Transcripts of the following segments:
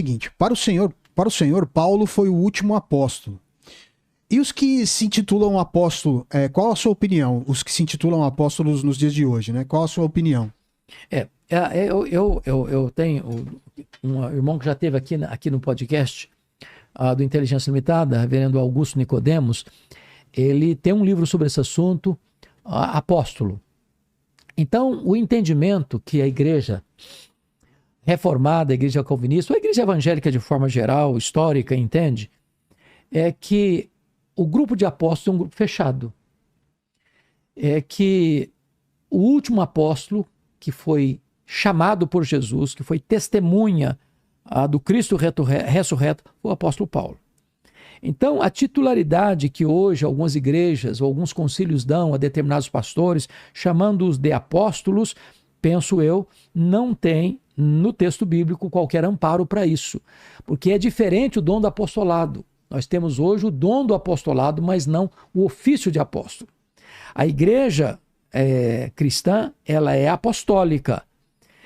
seguinte, para o Senhor, Paulo foi o último apóstolo. E os que se intitulam apóstolo, qual a sua opinião? Os que se intitulam apóstolos nos dias de hoje, né? Qual a sua opinião? Eu tenho um irmão que já esteve aqui no podcast do Inteligência Limitada, reverendo Augusto Nicodemos. Ele tem um livro sobre esse assunto, apóstolo. Então, o entendimento que a igreja reformada, a igreja calvinista, ou a igreja evangélica de forma geral, histórica, entende, é que o grupo de apóstolos é um grupo fechado. É que o último apóstolo que foi chamado por Jesus, que foi testemunha do Cristo ressurreto, foi o apóstolo Paulo. Então, a titularidade que hoje algumas igrejas ou alguns concílios dão a determinados pastores, chamando-os de apóstolos, penso eu, não tem no texto bíblico qualquer amparo para isso, porque é diferente o dom do apostolado. Nós temos hoje o dom do apostolado, mas não o ofício de apóstolo. A igreja cristã, ela é apostólica,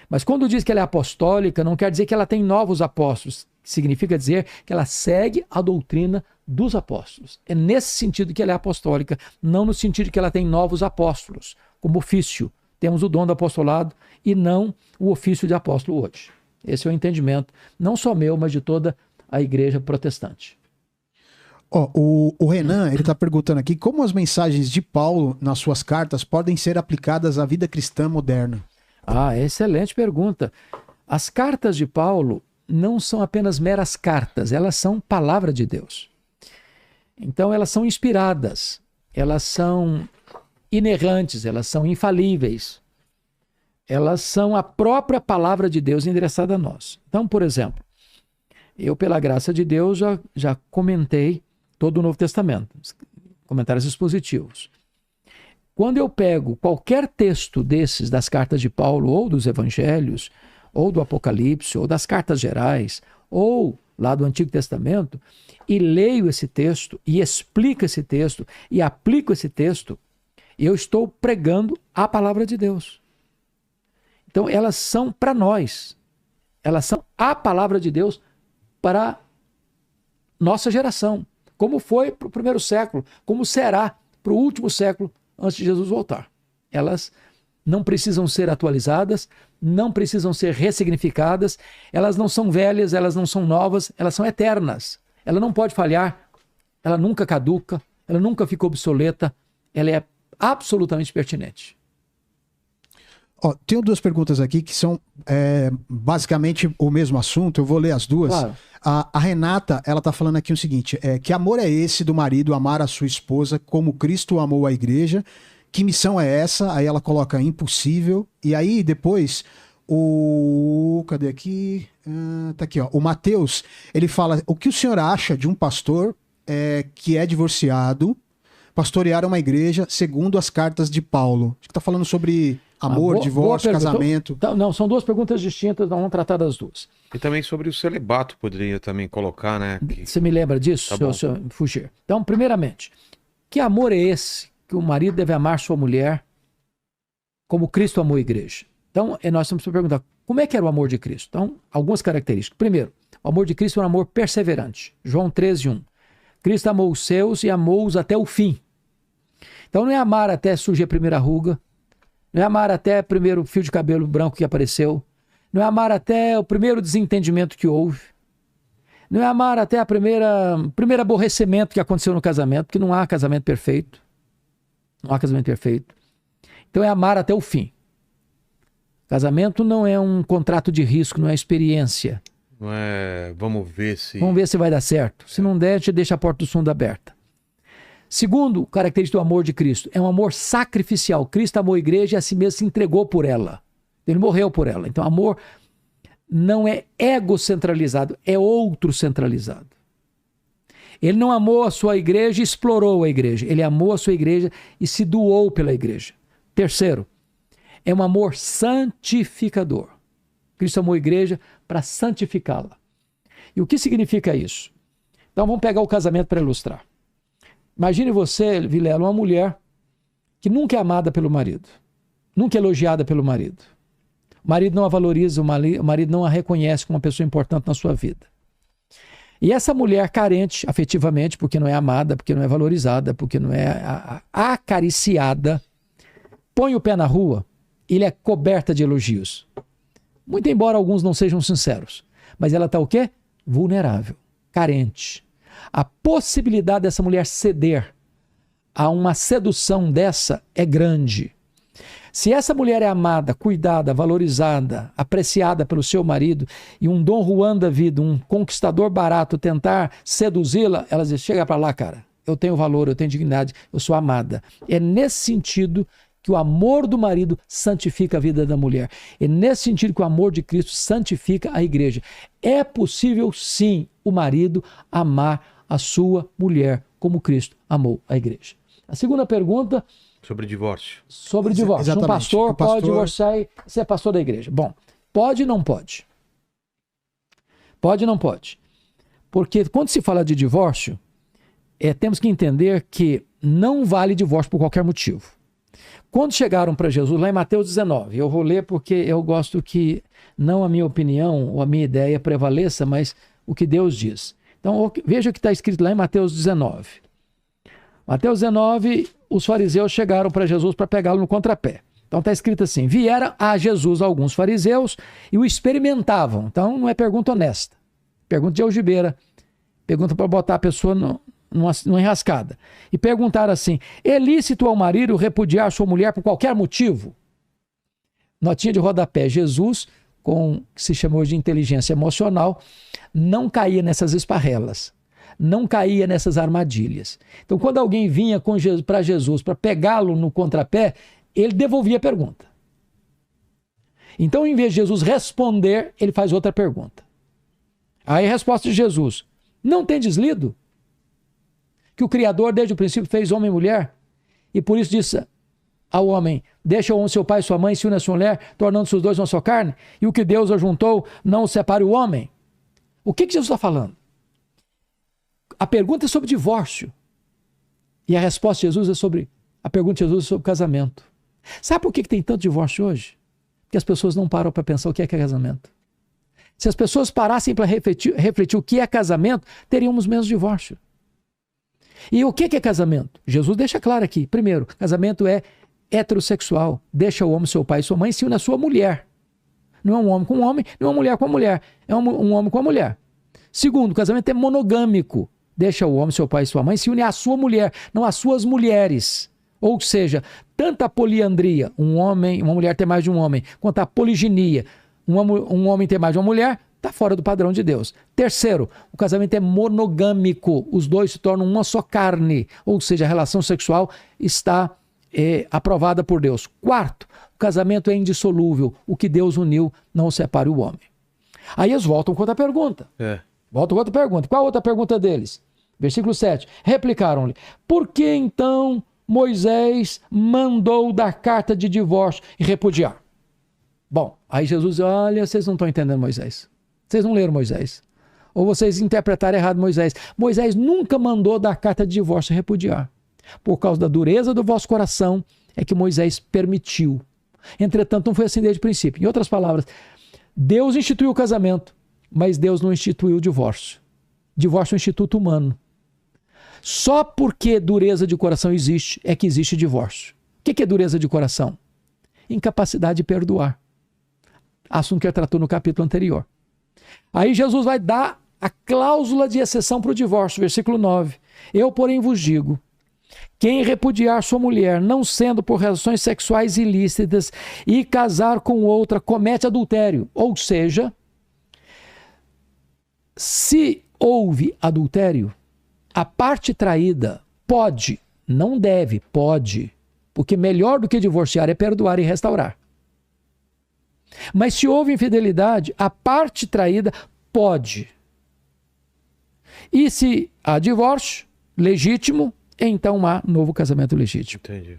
mas quando diz que ela é apostólica, não quer dizer que ela tem novos apóstolos, significa dizer que ela segue a doutrina dos apóstolos. É nesse sentido que ela é apostólica, não no sentido que ela tem novos apóstolos, como ofício. Temos o dom do apostolado e não o ofício de apóstolo hoje. Esse é o entendimento, não só meu, mas de toda a igreja protestante. O Renan, ele está perguntando aqui como as mensagens de Paulo nas suas cartas podem ser aplicadas à vida cristã moderna. Excelente pergunta. As cartas de Paulo não são apenas meras cartas, elas são palavra de Deus. Então elas são inspiradas, elas são inerrantes, elas são infalíveis. Elas são a própria palavra de Deus endereçada a nós. Então, por exemplo, eu, pela graça de Deus, já comentei todo o Novo Testamento, comentários expositivos. Quando eu pego qualquer texto desses, das cartas de Paulo, ou dos evangelhos, ou do Apocalipse, ou das cartas gerais, ou lá do Antigo Testamento, e leio esse texto, e explico esse texto, e aplico esse texto, eu estou pregando a palavra de Deus. Então, elas são para nós. Elas são a palavra de Deus para nossa geração. Como foi para o primeiro século, como será para o último século antes de Jesus voltar. Elas não precisam ser atualizadas, não precisam ser ressignificadas, elas não são velhas, elas não são novas, elas são eternas. Ela não pode falhar, ela nunca caduca, ela nunca fica obsoleta, ela é absolutamente pertinente. Tenho duas perguntas aqui que são basicamente o mesmo assunto, eu vou ler as duas. Claro. A Renata, ela tá falando aqui o seguinte, que amor é esse do marido amar a sua esposa como Cristo amou a igreja? Que missão é essa? Aí ela coloca impossível. E aí depois, cadê aqui? Tá aqui, ó. O Mateus, ele fala, o que o senhor acha de um pastor que é divorciado pastorear uma igreja segundo as cartas de Paulo? Acho que tá falando sobre amor, divórcio, casamento. Não, são duas perguntas distintas, não vamos tratar das duas. E também sobre o celibato, poderia também colocar, né? Você me lembra disso, se eu fugir? Então, primeiramente, que amor é esse que o marido deve amar sua mulher como Cristo amou a igreja? Então, nós temos que perguntar, como é que era o amor de Cristo? Então, algumas características. Primeiro, o amor de Cristo é um amor perseverante. João 13:1. Cristo amou os seus e amou-os até o fim. Então, não é amar até surgir a primeira ruga, não é amar até o primeiro fio de cabelo branco que apareceu, não é amar até o primeiro desentendimento que houve, não é amar até o primeiro aborrecimento que aconteceu no casamento, porque não há casamento perfeito. Não há casamento perfeito. Então é amar até o fim. Casamento não é um contrato de risco, não é experiência. Não é, vamos ver se vai dar certo. Se não der, te deixa a porta do fundo aberta. Segundo, característica do amor de Cristo, é um amor sacrificial. Cristo amou a igreja e a si mesmo se entregou por ela. Ele morreu por ela. Então, amor não é egocentralizado, é outro-centralizado. Ele não amou a sua igreja e explorou a igreja. Ele amou a sua igreja e se doou pela igreja. Terceiro, é um amor santificador. Cristo amou a igreja para santificá-la. E o que significa isso? Então, vamos pegar o casamento para ilustrar. Imagine você, Vilela, uma mulher que nunca é amada pelo marido, nunca é elogiada pelo marido. O marido não a valoriza, o marido não a reconhece como uma pessoa importante na sua vida. E essa mulher carente afetivamente, porque não é amada, porque não é valorizada, porque não é acariciada, põe o pé na rua e ele é coberta de elogios. Muito embora alguns não sejam sinceros. Mas ela está o quê? Vulnerável, carente. A possibilidade dessa mulher ceder a uma sedução dessa é grande. Se essa mulher é amada, cuidada, valorizada, apreciada pelo seu marido e um Dom Juan da vida, um conquistador barato tentar seduzi-la, ela diz, chega para lá, cara, eu tenho valor, eu tenho dignidade, eu sou amada. É nesse sentido que o amor do marido santifica a vida da mulher. É nesse sentido que o amor de Cristo santifica a igreja. É possível, sim, o marido amar a sua mulher como Cristo amou a igreja. A segunda pergunta... Sobre divórcio. Sobre divórcio. Exatamente. Um pastor pastor pode divorciar e ser pastor da igreja. Bom, pode ou não pode? Pode ou não pode? Porque quando se fala de divórcio, temos que entender que não vale divórcio por qualquer motivo. Quando chegaram para Jesus, lá em Mateus 19, eu vou ler porque eu gosto que não a minha opinião ou a minha ideia prevaleça, mas o que Deus diz. Então veja o que está escrito lá em Mateus 19. Mateus 19, os fariseus chegaram para Jesus para pegá-lo no contrapé. Então está escrito assim, vieram a Jesus alguns fariseus e o experimentavam. Então não é pergunta honesta, pergunta de algibeira, pergunta para botar a pessoa numa enrascada. E perguntaram assim, é lícito ao marido repudiar sua mulher por qualquer motivo? Notinha de rodapé, Jesus, com o que se chamou de inteligência emocional, não caía nessas esparrelas. Não caía nessas armadilhas. Então, quando alguém vinha para Jesus para pegá-lo no contrapé, ele devolvia a pergunta. Então, em vez de Jesus responder, ele faz outra pergunta. Aí a resposta de Jesus, não tendes lido que o Criador desde o princípio fez homem e mulher? E por isso disse ao homem, deixa o homem seu pai e sua mãe, se une a sua mulher, tornando-se os dois uma só carne, e o que Deus ajuntou, não o separe o homem. O que Jesus está falando? A pergunta é sobre divórcio. E a resposta de Jesus é sobre... A pergunta de Jesus é sobre casamento. Sabe por que tem tanto divórcio hoje? Porque as pessoas não param para pensar o que é casamento. Se as pessoas parassem para refletir o que é casamento, teríamos menos divórcio. E o que é casamento? Jesus deixa claro aqui. Primeiro, casamento é heterossexual. Deixa o homem, seu pai e sua mãe, se une a sua mulher. Não é um homem com um homem, não é uma mulher com uma mulher. É um homem com uma mulher. Segundo, o casamento é monogâmico. Deixa o homem, seu pai e sua mãe, se une à sua mulher, não às suas mulheres. Ou seja, tanto a poliandria, um homem, uma mulher ter mais de um homem, quanto a poliginia, um homem ter mais de uma mulher, está fora do padrão de Deus. Terceiro, o casamento é monogâmico. Os dois se tornam uma só carne. Ou seja, a relação sexual está aprovada por Deus. Quarto, o casamento é indissolúvel. O que Deus uniu, não separe o homem. Aí eles voltam com outra pergunta. Voltam com outra pergunta. Qual a outra pergunta deles? Versículo 7. Replicaram-lhe, por que então Moisés mandou dar carta de divórcio e repudiar? Bom, aí Jesus diz, olha, vocês não estão entendendo Moisés. Vocês não leram Moisés. Ou vocês interpretaram errado Moisés. Moisés nunca mandou dar carta de divórcio e repudiar. Por causa da dureza do vosso coração é que Moisés permitiu. Entretanto, não foi assim desde o princípio. Em outras palavras, Deus instituiu o casamento, mas Deus não instituiu o divórcio. Divórcio é um instituto humano. Só porque dureza de coração existe, é que existe divórcio. O que é dureza de coração? Incapacidade de perdoar. Assunto que ele tratou no capítulo anterior. Aí Jesus vai dar a cláusula de exceção para o divórcio, versículo 9. Eu, porém, vos digo, quem repudiar sua mulher, não sendo por relações sexuais ilícitas, e casar com outra, comete adultério. Ou seja, se houve adultério, a parte traída pode, não deve, pode, porque melhor do que divorciar é perdoar e restaurar. Mas se houve infidelidade, a parte traída pode. E se há divórcio legítimo, então há novo casamento legítimo. Entendi.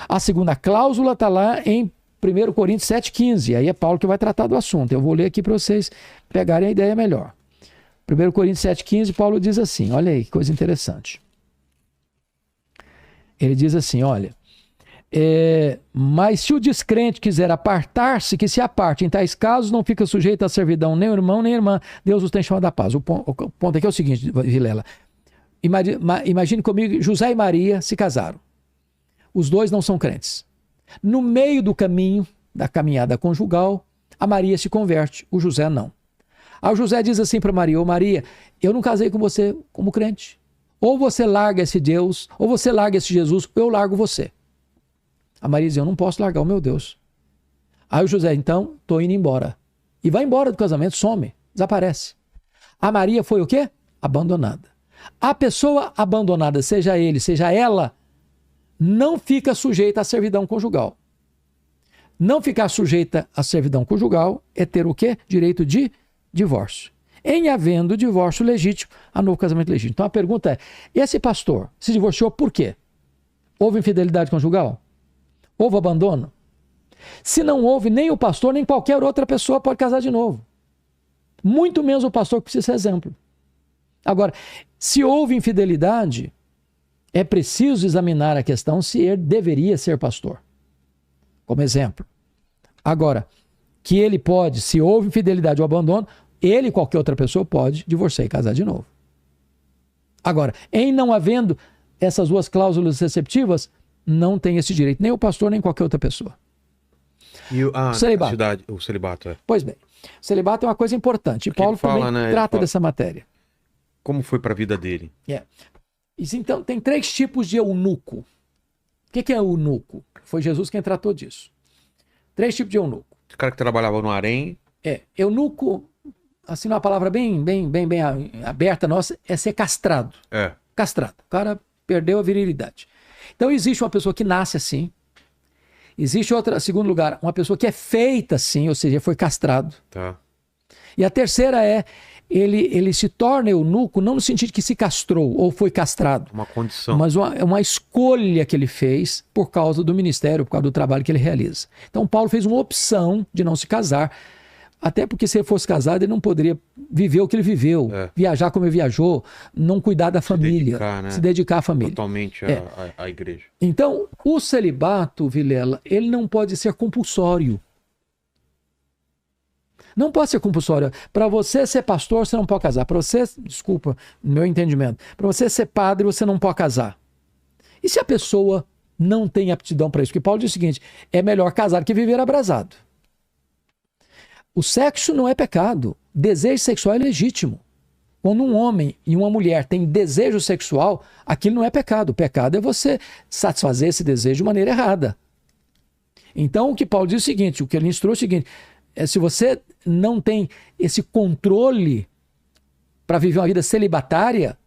A segunda cláusula está lá em 1 Coríntios 7,15. Aí é Paulo que vai tratar do assunto. Eu vou ler aqui para vocês pegarem a ideia melhor. 1 Coríntios 7,15, Paulo diz assim, olha aí que coisa interessante. Ele diz assim, olha, Mas se o descrente quiser apartar-se, que se aparte. Em tais casos, não fica sujeito à servidão nem o irmão nem a irmã. Deus os tem chamado à paz. O ponto aqui é o seguinte, Vilela. Imagine comigo, José e Maria se casaram. Os dois não são crentes. No meio do caminho, da caminhada conjugal, a Maria se converte, o José não. Aí o José diz assim para Maria: ô Maria, eu não casei com você como crente. Ou você larga esse Deus, ou você larga esse Jesus, ou eu largo você. A Maria diz: eu não posso largar o meu Deus. Aí o José: então, estou indo embora. E vai embora do casamento, some, desaparece. A Maria foi o quê? Abandonada. A pessoa abandonada, seja ele, seja ela, não fica sujeita à servidão conjugal. Não ficar sujeita à servidão conjugal é ter o quê? Direito de divórcio. Em havendo divórcio legítimo, há novo casamento legítimo. Então a pergunta é: esse pastor se divorciou por quê? Houve infidelidade conjugal? Houve abandono? Se não houve, nem o pastor, nem qualquer outra pessoa pode casar de novo. Muito menos o pastor, que precisa ser exemplo. Agora, se houve infidelidade, é preciso examinar a questão se ele deveria ser pastor. Como exemplo. Agora, que ele pode, se houve infidelidade ou abandono, ele e qualquer outra pessoa pode divorciar e casar de novo. Agora, em não havendo essas duas cláusulas receptivas, não tem esse direito, nem o pastor, nem qualquer outra pessoa. E o celibato. O celibato, é. Pois bem, o celibato é uma coisa importante. E Paulo também trata dessa matéria. Como foi para a vida dele? Então, tem 3 tipos de eunuco. O que é eunuco? Foi Jesus quem tratou disso. 3 tipos de eunuco. O cara que trabalhava no harém. Eunuco, assim, uma palavra bem aberta nossa, é ser castrado. Castrado. O cara perdeu a virilidade. Então existe uma pessoa que nasce assim. Existe outra, em segundo lugar, uma pessoa que é feita assim, ou seja, foi castrado. Tá. E a terceira é, ele se torna eunuco não no sentido de que se castrou ou foi castrado. Uma condição. Mas uma escolha que ele fez por causa do ministério, por causa do trabalho que ele realiza. Então Paulo fez uma opção de não se casar, até porque se ele fosse casado ele não poderia viver o que ele viveu, viajar como ele viajou, não cuidar da família, se dedicar à família. Totalmente à igreja. Então o celibato, Vilela, ele não pode ser compulsório. Não pode ser compulsório. Para você ser pastor, você não pode casar. Para você, desculpa, no meu entendimento, para você ser padre, você não pode casar. E se a pessoa não tem aptidão para isso? Porque Paulo diz o seguinte: é melhor casar que viver abrasado. O sexo não é pecado. Desejo sexual é legítimo. Quando um homem e uma mulher têm desejo sexual, aquilo não é pecado. O pecado é você satisfazer esse desejo de maneira errada. Então, o que Paulo diz é o seguinte, o que ele instrui é o seguinte: se você não tem esse controle para viver uma vida celibatária,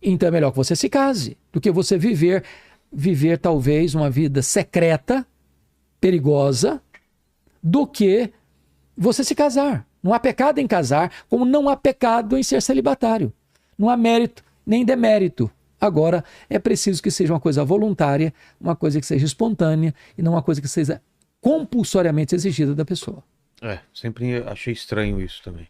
então é melhor que você se case, do que você viver talvez uma vida secreta, perigosa, do que você se casar. Não há pecado em casar, como não há pecado em ser celibatário. Não há mérito nem demérito. Agora, é preciso que seja uma coisa voluntária, uma coisa que seja espontânea e não uma coisa que seja compulsoriamente exigida da pessoa. Sempre achei estranho isso também.